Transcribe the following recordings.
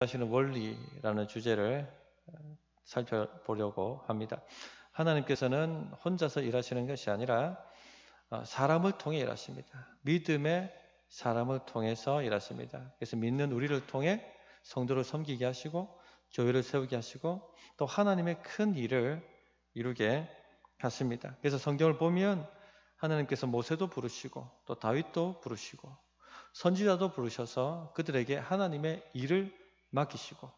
하시는 원리라는 주제를 살펴보려고 합니다. 하나님께서는 혼자서 일하시는 것이 아니라 사람을 통해 일하십니다. 믿음의 사람을 통해서 일하십니다. 그래서 믿는 우리를 통해 성도를 섬기게 하시고 교회를 세우게 하시고 또 하나님의 큰 일을 이루게 하십니다. 그래서 성경을 보면 하나님께서 모세도 부르시고 또 다윗도 부르시고 선지자도 부르셔서 그들에게 하나님의 일을 맡기시고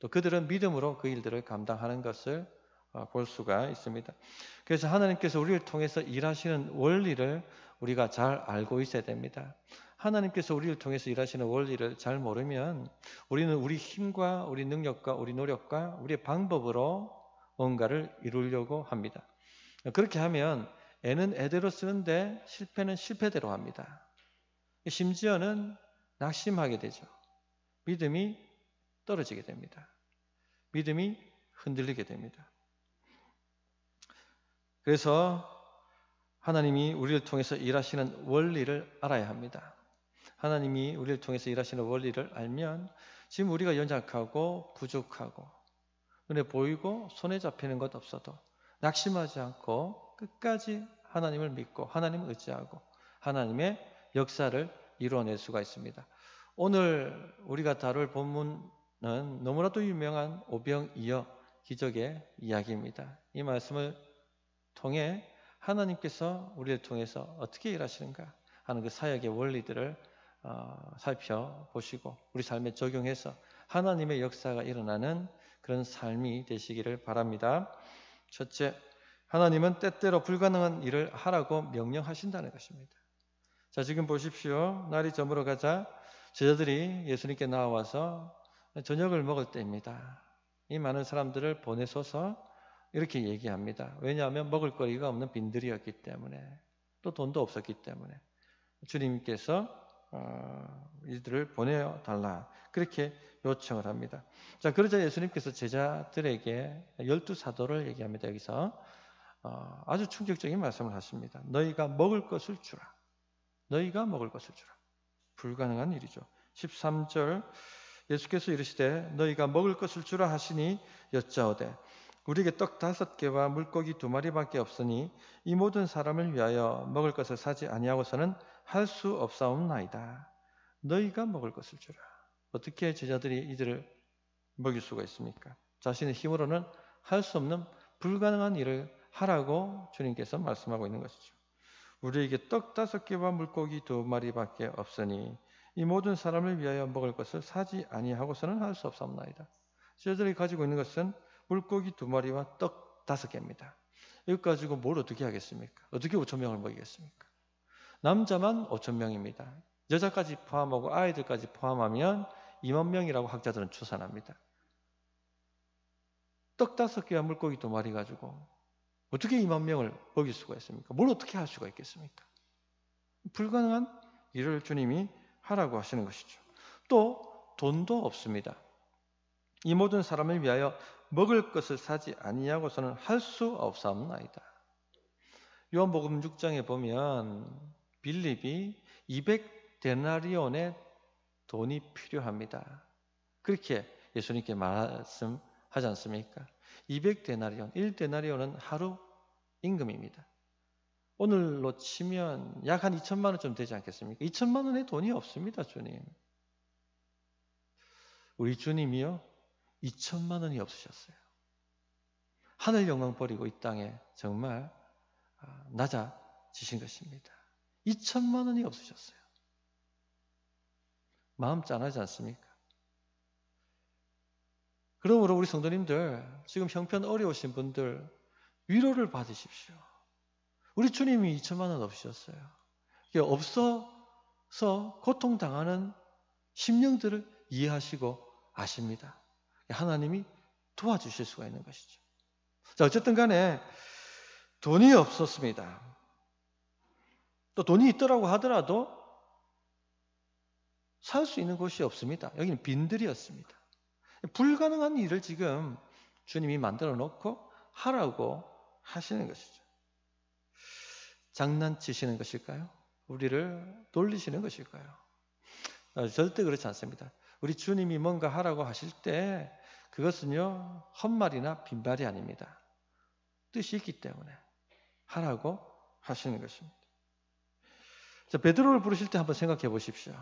또 그들은 믿음으로 그 일들을 감당하는 것을 볼 수가 있습니다. 그래서 하나님께서 우리를 통해서 일하시는 원리를 우리가 잘 알고 있어야 됩니다. 하나님께서 우리를 통해서 일하시는 원리를 잘 모르면 우리는 우리 힘과 우리 능력과 우리 노력과 우리의 방법으로 뭔가를 이루려고 합니다. 그렇게 하면 애는 애대로 쓰는데 실패는 실패대로 합니다. 심지어는 낙심하게 되죠. 믿음이 떨어지게 됩니다. 믿음이 흔들리게 됩니다. 그래서 하나님이 우리를 통해서 일하시는 원리를 알아야 합니다. 하나님이 우리를 통해서 일하시는 원리를 알면 지금 우리가 연약하고 부족하고 눈에 보이고 손에 잡히는 것 없어도 낙심하지 않고 끝까지 하나님을 믿고 하나님을 의지하고 하나님의 역사를 이루어낼 수가 있습니다. 오늘 우리가 다룰 본문은 너무나도 유명한 오병이어 기적의 이야기입니다. 이 말씀을 통해 하나님께서 우리를 통해서 어떻게 일하시는가 하는 그 사역의 원리들을 살펴보시고 우리 삶에 적용해서 하나님의 역사가 일어나는 그런 삶이 되시기를 바랍니다. 첫째, 하나님은 때때로 불가능한 일을 하라고 명령하신다는 것입니다. 자, 지금 보십시오. 날이 저물어 가자 제자들이 예수님께 나와서 저녁을 먹을 때입니다. 이 많은 사람들을 보내소서 이렇게 얘기합니다. 왜냐하면 먹을 거리가 없는 빈들이었기 때문에 또 돈도 없었기 때문에 주님께서 이들을 보내달라 그렇게 요청을 합니다. 자, 그러자 예수님께서 제자들에게 12사도를 얘기합니다. 여기서 아주 충격적인 말씀을 하십니다. 너희가 먹을 것을 주라. 너희가 먹을 것을 주라. 불가능한 일이죠. 13절 예수께서 이르시되 너희가 먹을 것을 주라 하시니 여짜오되 우리에게 떡 5개와 물고기 2마리밖에 없으니 이 모든 사람을 위하여 먹을 것을 사지 아니하고서는 할 수 없사옵나이다. 너희가 먹을 것을 주라. 어떻게 제자들이 이들을 먹일 수가 있습니까? 자신의 힘으로는 할 수 없는 불가능한 일을 하라고 주님께서 말씀하고 있는 것이죠. 우리에게 떡 5개와 물고기 2마리밖에 없으니 이 모든 사람을 위하여 먹을 것을 사지 아니하고서는 할 수 없사옵나이다. 제자들이 가지고 있는 것은 물고기 2마리와 떡 5개입니다. 이것 가지고 뭘 어떻게 하겠습니까? 어떻게 5,000명을 먹이겠습니까? 남자만 5,000명입니다. 여자까지 포함하고 아이들까지 포함하면 2만 명이라고 학자들은 추산합니다. 떡 5개와 물고기 2마리 가지고 어떻게 2만 명을 먹일 수가 있습니까? 뭘 어떻게 할 수가 있겠습니까? 불가능한 일을 주님이 하라고 하시는 것이죠. 또 돈도 없습니다. 이 모든 사람을 위하여 먹을 것을 사지 아니하고서는 할 수 없사옵나이다. 요한복음 6장에 보면 빌립이 200데나리온의 돈이 필요합니다. 그렇게 예수님께 말씀하지 않습니까? 200데나리온, 1데나리온은 하루 임금입니다. 오늘로 치면 약 한 2천만 원쯤 되지 않겠습니까? 2천만 원의 돈이 없습니다, 주님. 우리 주님이요, 2천만 원이 없으셨어요. 하늘 영광 버리고 이 땅에 정말 낮아지신 것입니다. 2천만 원이 없으셨어요. 마음 짠하지 않습니까? 그러므로 우리 성도님들, 지금 형편 어려우신 분들 위로를 받으십시오. 우리 주님이 2천만 원 없으셨어요. 없어서 고통당하는 심령들을 이해하시고 아십니다. 하나님이 도와주실 수가 있는 것이죠. 자, 어쨌든 간에 돈이 없었습니다. 또 돈이 있더라고 하더라도 살 수 있는 곳이 없습니다. 여기는 빈들이었습니다. 불가능한 일을 지금 주님이 만들어 놓고 하라고 하시는 것이죠. 장난치시는 것일까요? 우리를 놀리시는 것일까요? 절대 그렇지 않습니다. 우리 주님이 뭔가 하라고 하실 때 그것은요, 헛말이나 빈말이 아닙니다. 뜻이 있기 때문에 하라고 하시는 것입니다. 자, 베드로를 부르실 때 한번 생각해 보십시오.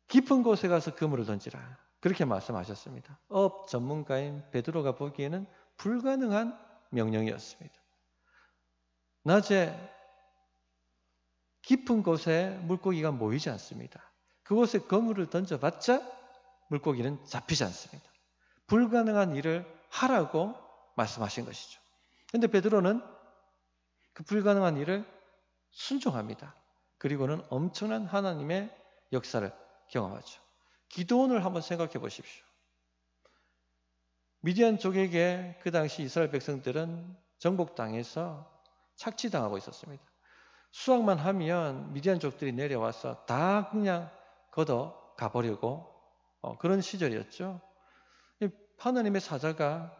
깊은 곳에 가서 그물을 던지라. 그렇게 말씀하셨습니다. 업 전문가인 베드로가 보기에는 불가능한 명령이었습니다. 낮에 깊은 곳에 물고기가 모이지 않습니다. 그곳에 그물을 던져봤자 물고기는 잡히지 않습니다. 불가능한 일을 하라고 말씀하신 것이죠. 그런데 베드로는 그 불가능한 일을 순종합니다. 그리고는 엄청난 하나님의 역사를 경험하죠. 기드온을 한번 생각해 보십시오. 미디안 족에게 그 당시 이스라엘 백성들은 정복당해서 착취당하고 있었습니다. 수확만 하면 미디안 족들이 내려와서 다 그냥 걷어 가버리고 그런 시절이었죠. 하나님의 사자가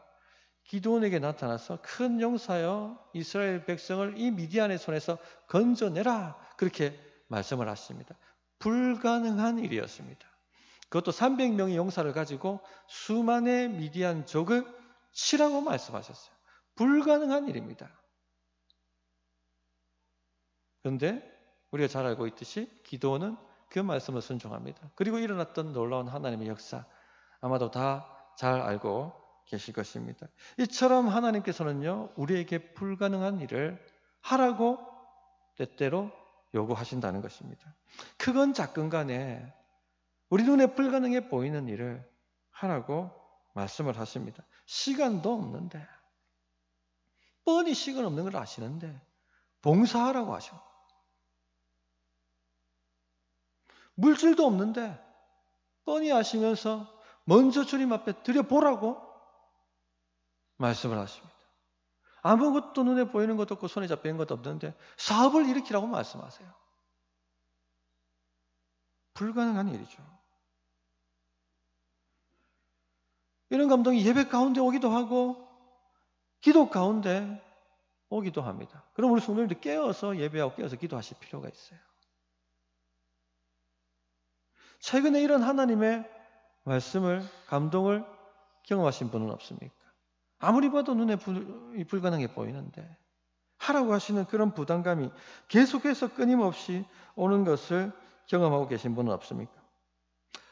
기드온에게 나타나서 큰 용사여 이스라엘 백성을 이 미디안의 손에서 건져내라 그렇게 말씀을 하십니다. 불가능한 일이었습니다. 그것도 300명의 용사를 가지고 수만의 미디안 족을 치라고 말씀하셨어요. 불가능한 일입니다. 그런데 우리가 잘 알고 있듯이 기드온은 그 말씀을 순종합니다. 그리고 일어났던 놀라운 하나님의 역사 아마도 다 잘 알고 계실 것입니다. 이처럼 하나님께서는요, 우리에게 불가능한 일을 하라고 때때로 요구하신다는 것입니다. 크건 작건 간에 우리 눈에 불가능해 보이는 일을 하라고 말씀을 하십니다. 시간도 없는데, 뻔히 시간 없는 걸 아시는데 봉사하라고 하셔. 물질도 없는데 뻔히 아시면서 먼저 주님 앞에 드려보라고 말씀을 하십니다. 아무것도 눈에 보이는 것도 없고 손에 잡히는 것도 없는데 사업을 일으키라고 말씀하세요. 불가능한 일이죠. 이런 감동이 예배 가운데 오기도 하고 기도 가운데 오기도 합니다. 그럼 우리 성도님들 깨어서 예배하고 깨어서 기도하실 필요가 있어요. 최근에 이런 하나님의 말씀을, 감동을 경험하신 분은 없습니까? 아무리 봐도 눈에 불가능해 보이는데 하라고 하시는 그런 부담감이 계속해서 끊임없이 오는 것을 경험하고 계신 분은 없습니까?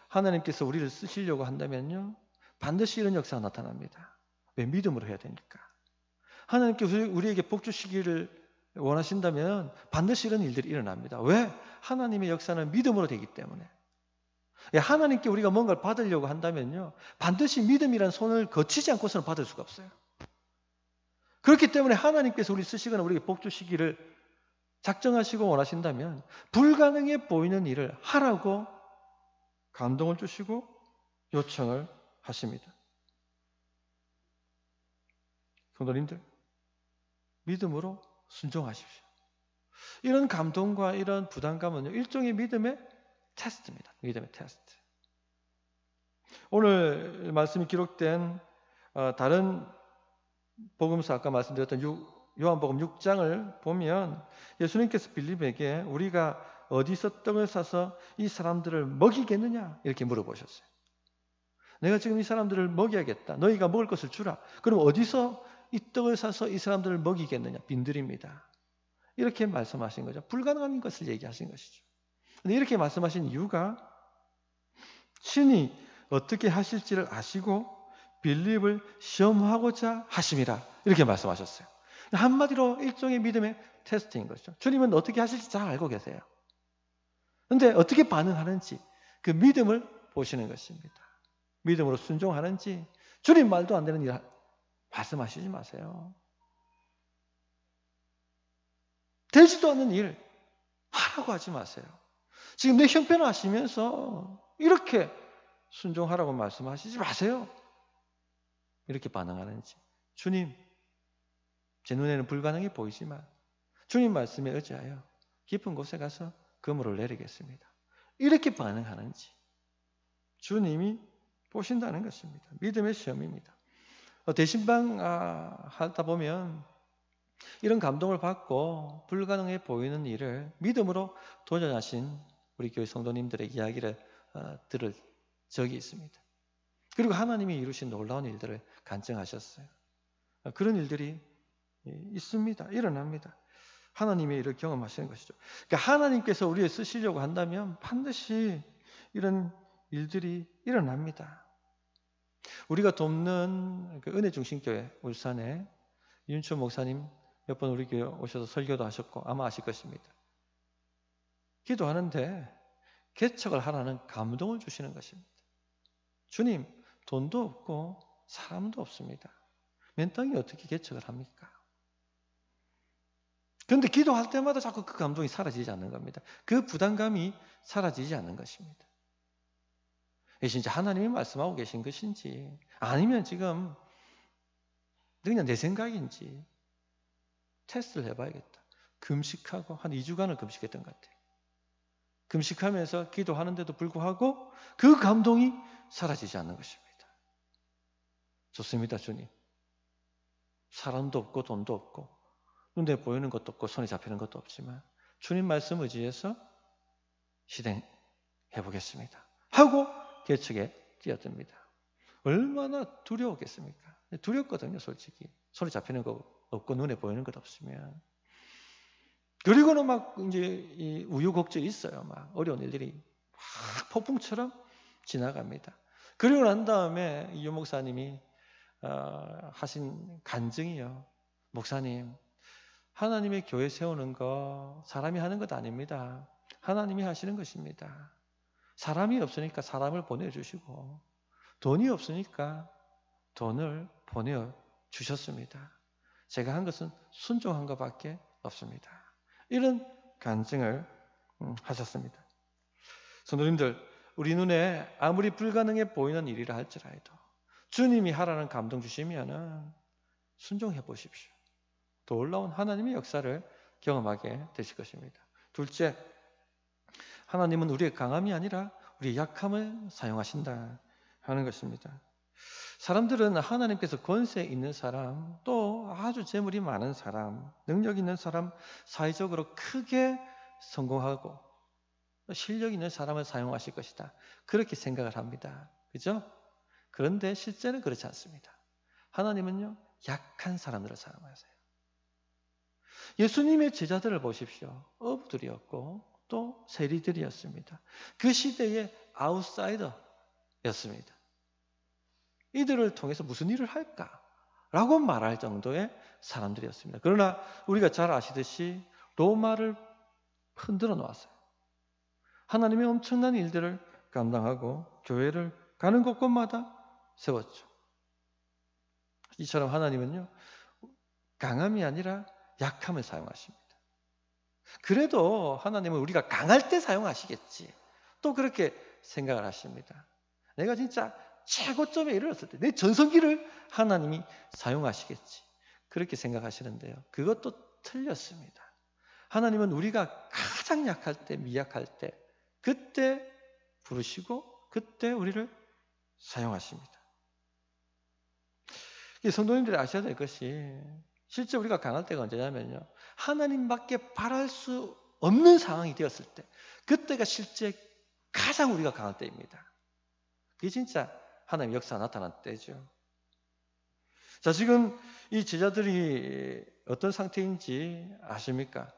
하나님께서 우리를 쓰시려고 한다면요, 반드시 이런 역사가 나타납니다. 왜? 믿음으로 해야 되니까. 하나님께서 우리에게 복 주시기를 원하신다면 반드시 이런 일들이 일어납니다. 왜? 하나님의 역사는 믿음으로 되기 때문에. 하나님께 우리가 뭔가를 받으려고 한다면요, 반드시 믿음이란 손을 거치지 않고서는 받을 수가 없어요. 그렇기 때문에 하나님께서 우리 쓰시거나 우리에게 복 주시기를 작정하시고 원하신다면 불가능해 보이는 일을 하라고 감동을 주시고 요청을 하십니다. 성도님들, 믿음으로 순종하십시오. 이런 감동과 이런 부담감은 일종의 믿음의 테스트입니다. 믿음의 테스트. 오늘 말씀이 기록된 다른 복음서 아까 말씀드렸던 요한복음 6장을 보면 예수님께서 빌립에게 우리가 어디서 떡을 사서 이 사람들을 먹이겠느냐 이렇게 물어보셨어요. 내가 지금 이 사람들을 먹여야겠다. 너희가 먹을 것을 주라. 그럼 어디서 이 떡을 사서 이 사람들을 먹이겠느냐? 빈들입니다. 이렇게 말씀하신 거죠. 불가능한 것을 얘기하신 것이죠. 근데 이렇게 말씀하신 이유가 신이 어떻게 하실지를 아시고 빌립을 시험하고자 하심이라 이렇게 말씀하셨어요. 한마디로 일종의 믿음의 테스트인 것이죠. 주님은 어떻게 하실지 잘 알고 계세요. 그런데 어떻게 반응하는지 그 믿음을 보시는 것입니다. 믿음으로 순종하는지 주님 말도 안 되는 일 말씀하시지 마세요. 되지도 않는 일 하라고 하지 마세요. 지금 내 형편을 아시면서 이렇게 순종하라고 말씀하시지 마세요. 이렇게 반응하는지. 주님, 제 눈에는 불가능해 보이지만 주님 말씀에 의지하여 깊은 곳에 가서 그물을 내리겠습니다. 이렇게 반응하는지 주님이 보신다는 것입니다. 믿음의 시험입니다. 대신방 하다 보면 이런 감동을 받고 불가능해 보이는 일을 믿음으로 도전하신 우리 교회 성도님들의 이야기를 들을 적이 있습니다. 그리고 하나님이 이루신 놀라운 일들을 간증하셨어요. 그런 일들이 있습니다. 일어납니다. 하나님의 일을 경험하시는 것이죠. 그러니까 하나님께서 우리를 쓰시려고 한다면 반드시 이런 일들이 일어납니다. 우리가 돕는 그 은혜중심교회 울산에 윤초 목사님 몇 번 우리 교회 오셔서 설교도 하셨고 아마 아실 것입니다. 기도하는데 개척을 하라는 감동을 주시는 것입니다. 주님, 돈도 없고 사람도 없습니다. 맨 땅에 어떻게 개척을 합니까? 그런데 기도할 때마다 자꾸 그 감동이 사라지지 않는 겁니다. 그 부담감이 사라지지 않는 것입니다. 이게 진짜 하나님이 말씀하고 계신 것인지 아니면 지금 그냥 내 생각인지 테스트를 해봐야겠다. 금식하고 한 2주간을 금식했던 것 같아요. 금식하면서 기도하는데도 불구하고 그 감동이 사라지지 않는 것입니다. 좋습니다, 주님. 사람도 없고 돈도 없고 눈에 보이는 것도 없고 손에 잡히는 것도 없지만 주님 말씀 의지해서 실행해 보겠습니다. 하고 개척에 뛰어듭니다. 얼마나 두려웠겠습니까? 두렵거든요, 솔직히. 손에 잡히는 거 없고 눈에 보이는 것 없으면. 그리고는 막 이제 이 우유곡절이 있어요. 막 어려운 일들이 막 폭풍처럼 지나갑니다. 그리고 난 다음에 유 목사님이 하신 간증이요. 목사님, 하나님의 교회 세우는 거 사람이 하는 것 아닙니다. 하나님이 하시는 것입니다. 사람이 없으니까 사람을 보내주시고 돈이 없으니까 돈을 보내주셨습니다. 제가 한 것은 순종한 것밖에 없습니다. 이런 간증을 하셨습니다. 성도님들, 우리 눈에 아무리 불가능해 보이는 일이라 할지라도 주님이 하라는 감동 주시면 순종해 보십시오. 놀라운 하나님의 역사를 경험하게 되실 것입니다. 둘째, 하나님은 우리의 강함이 아니라 우리의 약함을 사용하신다 하는 것입니다. 사람들은 하나님께서 권세 있는 사람, 또 아주 재물이 많은 사람, 능력 있는 사람, 사회적으로 크게 성공하고 실력 있는 사람을 사용하실 것이다. 그렇게 생각을 합니다. 그죠? 그런데 실제는 그렇지 않습니다. 하나님은요, 약한 사람들을 사용하세요. 예수님의 제자들을 보십시오. 어부들이었고 또 세리들이었습니다. 그 시대의 아웃사이더였습니다. 이들을 통해서 무슨 일을 할까라고 말할 정도의 사람들이었습니다. 그러나 우리가 잘 아시듯이 로마를 흔들어 놓았어요. 하나님의 엄청난 일들을 감당하고 교회를 가는 곳곳마다 세웠죠. 이처럼 하나님은요, 강함이 아니라 약함을 사용하십니다. 그래도 하나님은 우리가 강할 때 사용하시겠지. 또 그렇게 생각을 하십니다. 내가 진짜 최고점에 이르렀을 때 내 전성기를 하나님이 사용하시겠지. 그렇게 생각하시는데요. 그것도 틀렸습니다. 하나님은 우리가 가장 약할 때, 미약할 때 그때 부르시고 그때 우리를 사용하십니다. 성도님들이 아셔야 될 것이 실제 우리가 강할 때가 언제냐면요. 하나님밖에 바랄 수 없는 상황이 되었을 때 그때가 실제 가장 우리가 강할 때입니다. 그게 진짜 하나님의 역사가 나타난 때죠. 자, 지금 이 제자들이 어떤 상태인지 아십니까?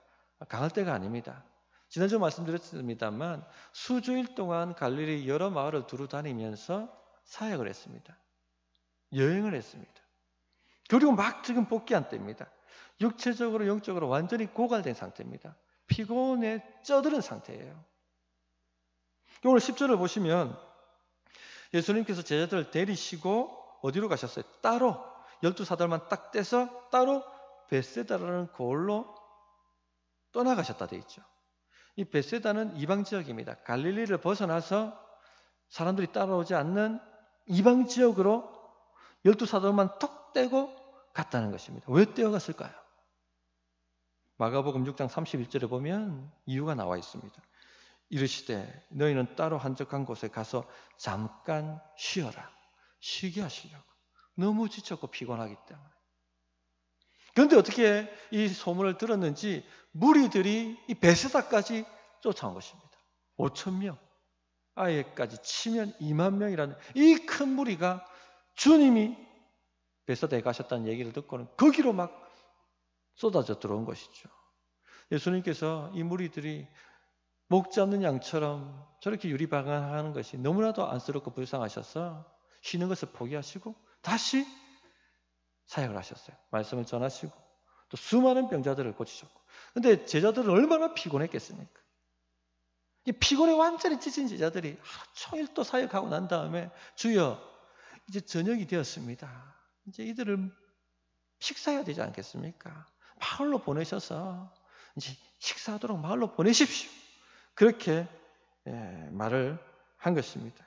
강할 때가 아닙니다. 지난주 말씀드렸습니다만 수주일 동안 갈릴리 여러 마을을 두루 다니면서 사역을 했습니다. 여행을 했습니다. 그리고 막 지금 복귀한 때입니다. 육체적으로 영적으로 완전히 고갈된 상태입니다. 피곤에 쪄드는 상태예요. 오늘 10절을 보시면 예수님께서 제자들을 데리시고 어디로 가셨어요? 따로 12사도만 딱 떼서 따로 벳세다라는 고을로 떠나가셨다 되어 있죠. 이 벳세다는 이방 지역입니다. 갈릴리를 벗어나서 사람들이 따라오지 않는 이방 지역으로 12사도만 턱 떼고 갔다는 것입니다. 왜 떼어갔을까요? 마가복음 6장 31절에 보면 이유가 나와 있습니다. 이르시되 너희는 따로 한적한 곳에 가서 잠깐 쉬어라. 쉬게 하시려고. 너무 지쳤고 피곤하기 때문에. 그런데 어떻게 이 소문을 들었는지 무리들이 이 베세다까지 쫓아온 것입니다. 5천 명, 아예까지 치면 2만 명이라는 이 큰 무리가 주님이 베세다에 가셨다는 얘기를 듣고는 거기로 막 쏟아져 들어온 것이죠. 예수님께서 이 무리들이 목지 없는 양처럼 저렇게 유리방황하는 것이 너무나도 안쓰럽고 불쌍하셔서 쉬는 것을 포기하시고 다시 사역을 하셨어요. 말씀을 전하시고 또 수많은 병자들을 고치셨고. 근데 제자들은 얼마나 피곤했겠습니까? 이 피곤에 완전히 지친 제자들이 하루 종일 또 사역하고 난 다음에 주여 이제 저녁이 되었습니다. 이제 이들을 식사해야 되지 않겠습니까? 마을로 보내셔서 이제 식사하도록 마을로 보내십시오. 그렇게 말을 한 것입니다.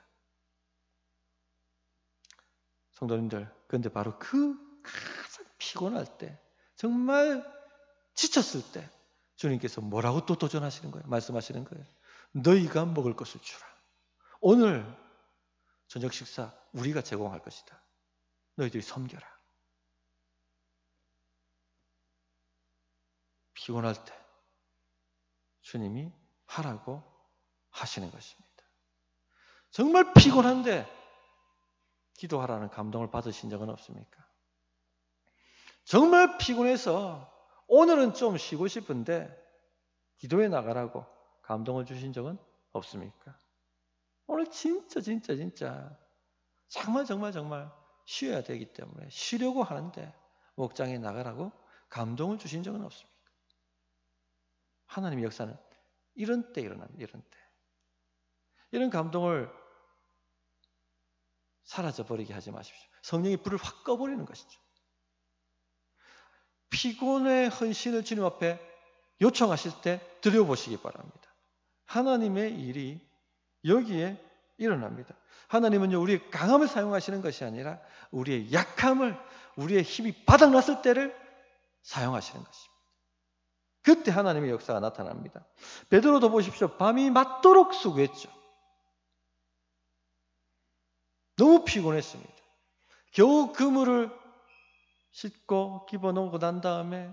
성도님들, 그런데 바로 그 가장 피곤할 때, 정말 지쳤을 때 주님께서 뭐라고 또 도전하시는 거예요? 말씀하시는 거예요. 너희가 먹을 것을 주라. 오늘 저녁 식사 우리가 제공할 것이다. 너희들이 섬겨라. 피곤할 때 주님이 하라고 하시는 것입니다. 정말 피곤한데 기도하라는 감동을 받으신 적은 없습니까? 정말 피곤해서 오늘은 좀 쉬고 싶은데 기도해 나가라고 감동을 주신 적은 없습니까? 오늘 진짜 정말 쉬어야 되기 때문에 쉬려고 하는데 목장에 나가라고 감동을 주신 적은 없습니까? 하나님의 역사는 이런 때 일어납니다. 이런 때. 이런 감동을 사라져버리게 하지 마십시오. 성령이 불을 확 꺼버리는 것이죠. 피곤의 헌신을 주님 앞에 요청하실 때 드려보시기 바랍니다. 하나님의 일이 여기에 일어납니다. 하나님은요, 우리의 강함을 사용하시는 것이 아니라 우리의 약함을, 우리의 힘이 바닥났을 때를 사용하시는 것입니다. 그때 하나님의 역사가 나타납니다. 베드로도 보십시오. 밤이 맞도록 수고했죠. 너무 피곤했습니다. 겨우 그물을 싣고 집어넣고 난 다음에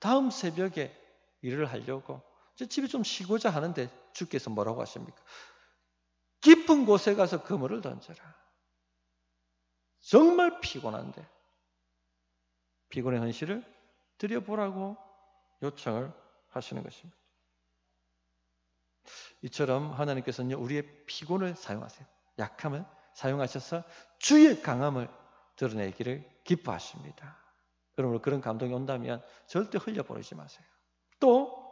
다음 새벽에 일을 하려고 집에 좀 쉬고자 하는데 주께서 뭐라고 하십니까? 깊은 곳에 가서 그물을 던져라. 정말 피곤한데 피곤의 헌신을 드려보라고 요청을 하시는 것입니다. 이처럼 하나님께서는 우리의 피곤을 사용하세요. 약함을 사용하셔서 주의 강함을 드러내기를 기뻐하십니다. 그러므로 그런 감동이 온다면 절대 흘려보내지 마세요. 또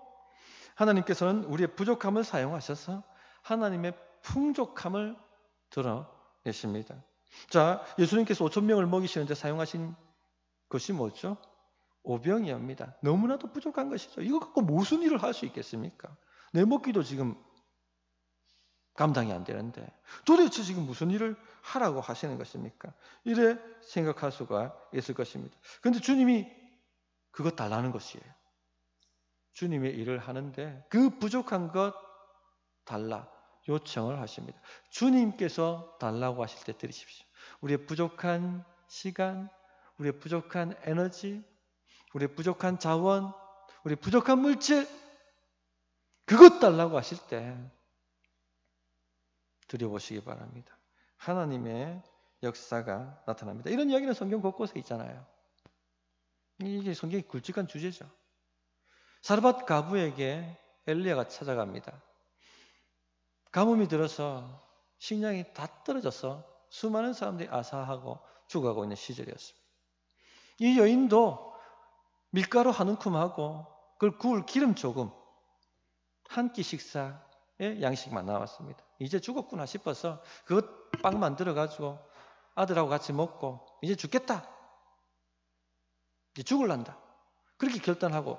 하나님께서는 우리의 부족함을 사용하셔서 하나님의 풍족함을 드러내십니다. 자, 예수님께서 5천 명을 먹이시는데 사용하신 것이 뭐죠? 오병이어입니다. 너무나도 부족한 것이죠. 이거 갖고 무슨 일을 할 수 있겠습니까? 내 먹기도 지금 감당이 안 되는데 도대체 지금 무슨 일을 하라고 하시는 것입니까? 이래 생각할 수가 있을 것입니다. 그런데 주님이 그것 달라는 것이에요. 주님의 일을 하는데 그 부족한 것 달라 요청을 하십니다. 주님께서 달라고 하실 때 드리십시오. 우리의 부족한 시간, 우리의 부족한 에너지, 우리의 부족한 자원, 우리의 부족한 물질, 그것 달라고 하실 때 드려보시기 바랍니다. 하나님의 역사가 나타납니다. 이런 이야기는 성경 곳곳에 있잖아요. 이게 성경의 굵직한 주제죠. 사르밧 가부에게 엘리야가 찾아갑니다. 가뭄이 들어서 식량이 다 떨어져서 수많은 사람들이 아사하고 죽어가고 있는 시절이었습니다. 이 여인도 밀가루 한 움큼하고 그걸 구울 기름 조금 한 끼 식사의 양식만 나왔습니다. 이제 죽었구나 싶어서 그것 빵 만들어가지고 아들하고 같이 먹고 이제 죽겠다. 이제 죽을란다. 그렇게 결단하고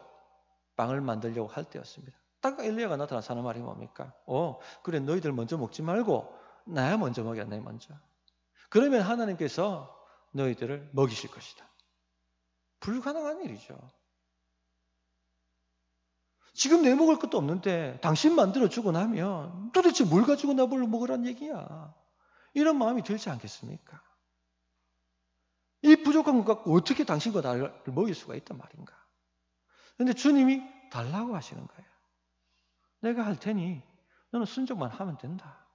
빵을 만들려고 할 때였습니다. 딱 엘리야가 나타나서 하는 말이 뭡니까? 그래 너희들 먼저 먹지 말고 나야 먼저 먹여, 내 먼저. 그러면 하나님께서 너희들을 먹이실 것이다. 불가능한 일이죠. 지금 내 먹을 것도 없는데 당신 만들어 주고 나면 도대체 뭘 가지고 나 뭘로 먹으란 얘기야. 이런 마음이 들지 않겠습니까? 이 부족한 것 갖고 어떻게 당신과 나를 먹일 수가 있단 말인가. 그런데 주님이 달라고 하시는 거예요. 내가 할 테니 너는 순종만 하면 된다.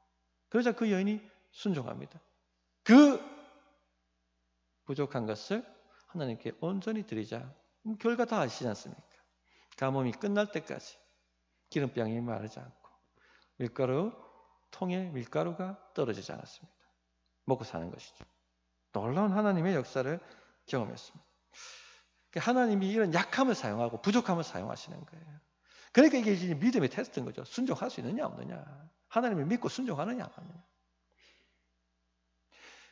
그러자 그 여인이 순종합니다. 그 부족한 것을 하나님께 온전히 드리자. 결과 다 아시지 않습니까? 가뭄이 끝날 때까지 기름병이 마르지 않고 밀가루 통에 밀가루가 떨어지지 않았습니다. 먹고 사는 것이죠. 놀라운 하나님의 역사를 경험했습니다. 하나님이 이런 약함을 사용하고 부족함을 사용하시는 거예요. 그러니까 이게 이제 믿음의 테스트인 거죠. 순종할 수 있느냐 없느냐. 하나님을 믿고 순종하느냐 안 하느냐.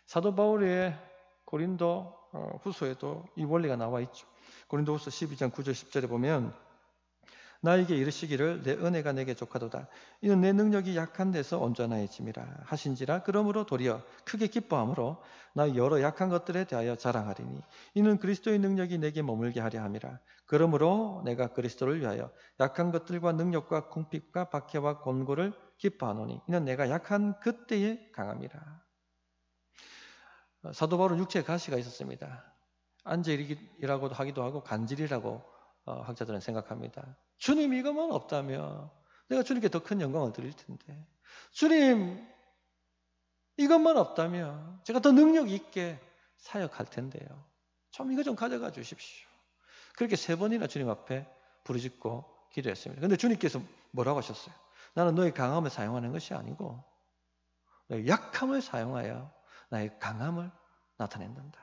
사도 바울의 고린도 후서에도 이 원리가 나와 있죠. 고린도 후서 12장 9절 10절에 보면 나에게 이르시기를 내 은혜가 내게 족하도다. 이는 내 능력이 약한 데서 온전하여짐이라 하신지라. 그러므로 도리어 크게 기뻐함으로 나 여러 약한 것들에 대하여 자랑하리니 이는 그리스도의 능력이 내게 머물게 하려 함이라. 그러므로 내가 그리스도를 위하여 약한 것들과 능력과 궁핍과 박해와 곤고를 기뻐하노니 이는 내가 약한 그때에 강함이라. 사도 바울은 육체에 가시가 있었습니다. 안젤이라고도 하기도 하고 간질이라고 학자들은 생각합니다. 주님 이것만 없다면 내가 주님께 더 큰 영광을 드릴 텐데, 주님 이것만 없다면 제가 더 능력 있게 사역할 텐데요. 좀 이거 좀 가져가 주십시오. 그렇게 3번이나 주님 앞에 부르짖고 기도했습니다. 그런데 주님께서 뭐라고 하셨어요? 나는 너의 강함을 사용하는 것이 아니고 너의 약함을 사용하여 나의 강함을 나타낸단다.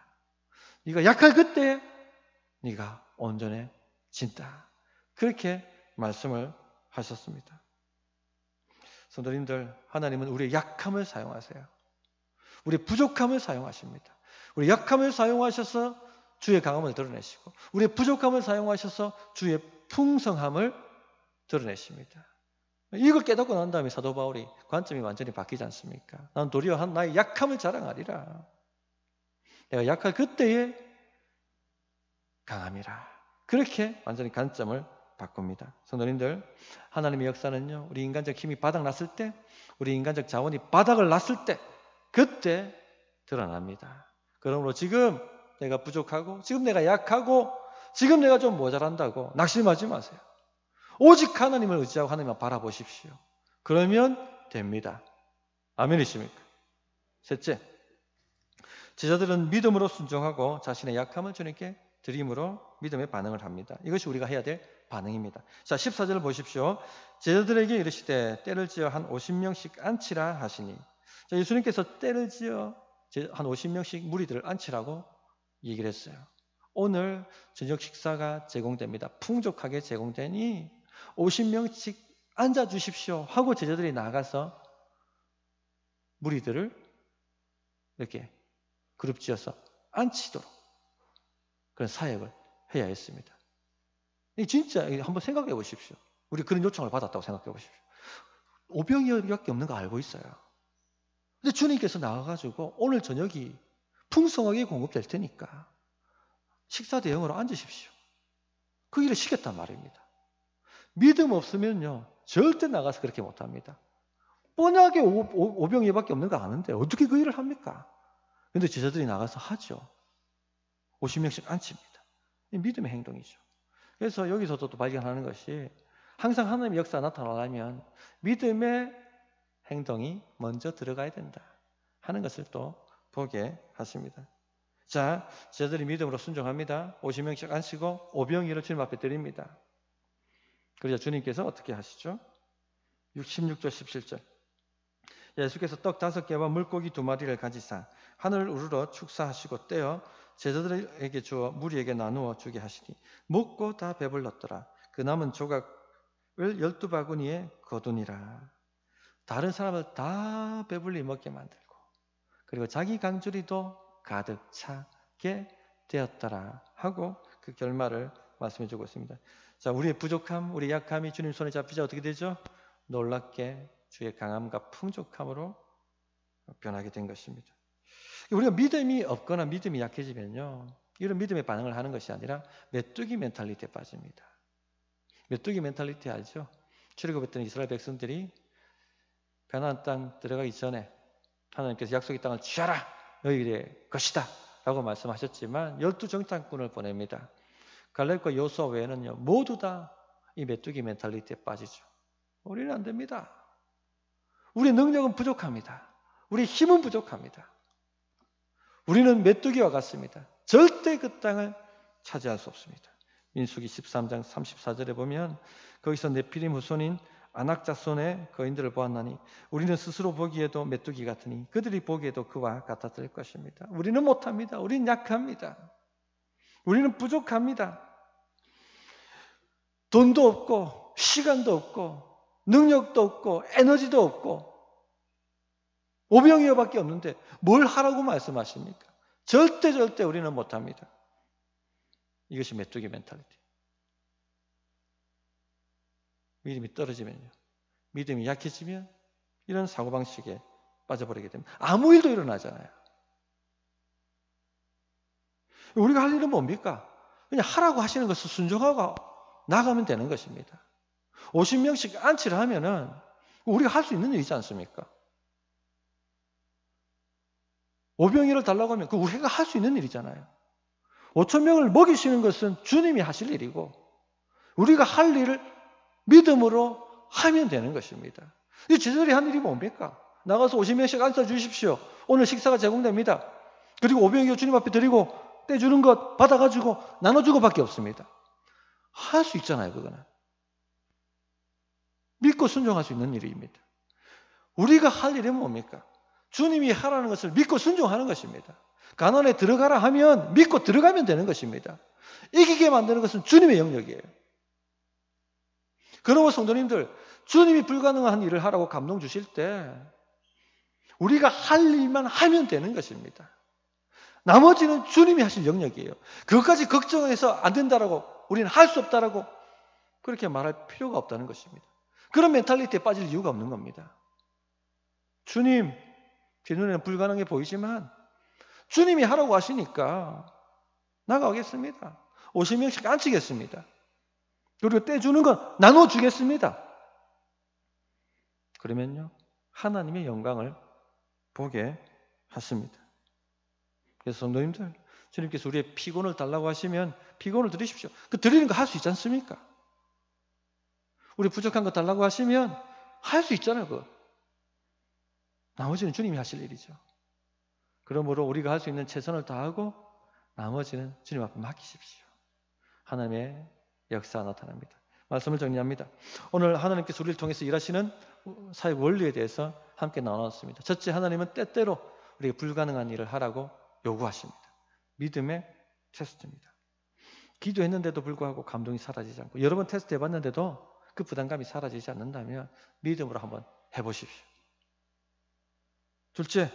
네가 약할 그때 네가 온전해진다. 그렇게 말씀을 하셨습니다. 성도님들, 하나님은 우리의 약함을 사용하세요. 우리의 부족함을 사용하십니다. 우리 약함을 사용하셔서 주의 강함을 드러내시고 우리의 부족함을 사용하셔서 주의 풍성함을 드러내십니다. 이걸 깨닫고 난 다음에 사도 바울이 관점이 완전히 바뀌지 않습니까? 난 도리어 나의 약함을 자랑하리라. 내가 약할 그때에 강함이라. 그렇게 완전히 관점을 바꿉니다. 성도님들, 하나님의 역사는요, 우리 인간적 힘이 바닥났을 때, 우리 인간적 자원이 바닥을 났을 때, 그때 드러납니다. 그러므로 지금 내가 부족하고, 지금 내가 약하고, 지금 내가 좀 모자란다고 낙심하지 마세요. 오직 하나님을 의지하고 하나님만 바라보십시오. 그러면 됩니다. 아멘이십니까? 셋째, 제자들은 믿음으로 순종하고 자신의 약함을 주님께 드림으로 믿음의 반응을 합니다. 이것이 우리가 해야 될 반응입니다. 자, 14절을 보십시오. 제자들에게 이르시되 때를 지어 한 50명씩 앉히라 하시니. 자, 예수님께서 때를 지어 한 50명씩 무리들을 앉히라고 얘기를 했어요. 오늘 저녁 식사가 제공됩니다. 풍족하게 제공되니 50명씩 앉아주십시오 하고 제자들이 나가서 무리들을 이렇게 그룹 지어서 앉히도록 그런 사역을 해야 했습니다. 진짜 한번 생각해 보십시오. 우리 그런 요청을 받았다고 생각해 보십시오. 5병이밖에 없는 거 알고 있어요. 근데 주님께서 나와가지고 오늘 저녁이 풍성하게 공급될 테니까 식사 대용으로 앉으십시오. 그 일을 시켰단 말입니다. 믿음 없으면요 절대 나가서 그렇게 못합니다. 뻔하게 5병이밖에 없는 거 아는데 어떻게 그 일을 합니까? 근데 제자들이 나가서 하죠. 50명씩 앉힙니다. 믿음의 행동이죠. 그래서 여기서도 또 발견하는 것이 항상 하나님의 역사가 나타나려면 믿음의 행동이 먼저 들어가야 된다 하는 것을 또 보게 하십니다. 자, 제자들이 믿음으로 순종합니다. 50명씩 앉히고 5병이를 주님 앞에 드립니다. 그러자 주님께서 어떻게 하시죠? 16절 17절 예수께서 떡 5개와 물고기 2마리를 가지사 하늘을 우러러 축사하시고 떼어 제자들에게 주어 무리에게 나누어 주게 하시니 먹고 다 배불렀더라. 그 남은 조각을 12바구니에 거두니라. 다른 사람을 다 배불리 먹게 만들고 그리고 자기 강주리도 가득 차게 되었더라 하고 그 결말을 말씀해 주고 있습니다. 자, 우리의 부족함, 우리 약함이 주님 손에 잡히자 어떻게 되죠? 놀랍게 주의 강함과 풍족함으로 변하게 된 것입니다. 우리가 믿음이 없거나 믿음이 약해지면요, 이런 믿음의 반응을 하는 것이 아니라 메뚜기 멘탈리티에 빠집니다. 메뚜기 멘탈리티 알죠? 출애굽했던 이스라엘 백성들이 가나안 땅 들어가기 전에 하나님께서 약속의 땅을 취하라, 너희의 것이다 라고 말씀하셨지만 12정탐꾼을 보냅니다. 갈렙과 여호수아 외에는요 모두 다 이 메뚜기 멘탈리티에 빠지죠. 우리는 안 됩니다. 우리의 능력은 부족합니다. 우리의 힘은 부족합니다. 우리는 메뚜기와 같습니다. 절대 그 땅을 차지할 수 없습니다. 민수기 13장 34절에 보면 거기서 네피림 후손인 아낙 자손의 거인들을 보았나니 우리는 스스로 보기에도 메뚜기 같으니 그들이 보기에도 그와 같았을 것입니다. 우리는 못합니다. 우리는 약합니다. 우리는 부족합니다. 돈도 없고 시간도 없고 능력도 없고 에너지도 없고 오병이어밖에 없는데 뭘 하라고 말씀하십니까? 절대 우리는 못합니다. 이것이 메뚜기 멘탈리티. 믿음이 떨어지면요, 믿음이 약해지면 이런 사고방식에 빠져버리게 됩니다. 아무 일도 일어나잖아요. 우리가 할 일은 뭡니까? 그냥 하라고 하시는 것을 순종하고 나가면 되는 것입니다. 50명씩 안치를 하면은 우리가 할 수 있는 일이지 않습니까? 오병이를 달라고 하면 그 우리가 할 수 있는 일이잖아요. 5,000명을 먹이시는 것은 주님이 하실 일이고 우리가 할 일을 믿음으로 하면 되는 것입니다. 이 제자들이 한 일이 뭡니까? 나가서 50명씩 앉아 주십시오. 오늘 식사가 제공됩니다. 그리고 오병이어 주님 앞에 드리고 떼주는 것 받아가지고 나눠주고 밖에 없습니다. 할 수 있잖아요, 그거는. 믿고 순종할 수 있는 일입니다. 우리가 할 일은 뭡니까? 주님이 하라는 것을 믿고 순종하는 것입니다. 가난에 들어가라 하면 믿고 들어가면 되는 것입니다. 이기게 만드는 것은 주님의 영역이에요. 그러므로 성도님들, 주님이 불가능한 일을 하라고 감동 주실 때 우리가 할 일만 하면 되는 것입니다. 나머지는 주님이 하실 영역이에요. 그것까지 걱정해서 안 된다라고, 우리는 할 수 없다라고 그렇게 말할 필요가 없다는 것입니다. 그런 멘탈리티에 빠질 이유가 없는 겁니다. 주님, 제 눈에는 불가능해 보이지만 주님이 하라고 하시니까 나가겠습니다. 50명씩 앉히겠습니다. 그리고 떼주는 건 나눠주겠습니다. 그러면요, 하나님의 영광을 보게 하십니다. 그래서 성도님들, 주님께서 우리의 피곤을 달라고 하시면 피곤을 드리십시오. 그 드리는 거 할 수 있지 않습니까? 우리 부족한 거 달라고 하시면 할 수 있잖아요. 그거. 나머지는 주님이 하실 일이죠. 그러므로 우리가 할 수 있는 최선을 다하고 나머지는 주님 앞에 맡기십시오. 하나님의 역사 나타납니다. 말씀을 정리합니다. 오늘 하나님께서 우리를 통해서 일하시는 사역 원리에 대해서 함께 나눴습니다. 첫째, 하나님은 때때로 우리에게 불가능한 일을 하라고 요구하십니다. 믿음의 테스트입니다. 기도했는데도 불구하고 감동이 사라지지 않고 여러 번 테스트 해봤는데도 그 부담감이 사라지지 않는다면 믿음으로 한번 해보십시오. 둘째,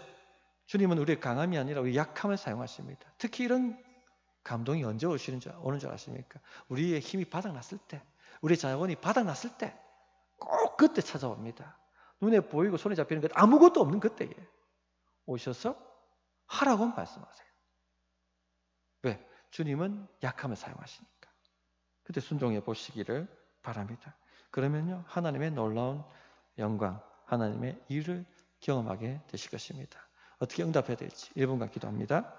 주님은 우리의 강함이 아니라 우리의 약함을 사용하십니다. 특히 이런 감동이 언제 오는 줄 아십니까? 우리의 힘이 바닥났을 때, 우리의 자원이 바닥났을 때, 꼭 그때 찾아옵니다. 눈에 보이고 손에 잡히는 것 아무것도 없는 그때에 오셔서 하라고 말씀하세요. 왜? 주님은 약함을 사용하시니까. 그때 순종해 보시기를 바랍니다. 그러면요, 하나님의 놀라운 영광, 하나님의 일을 경험하게 되실 것입니다. 어떻게 응답해야 될지 1분간 기도합니다.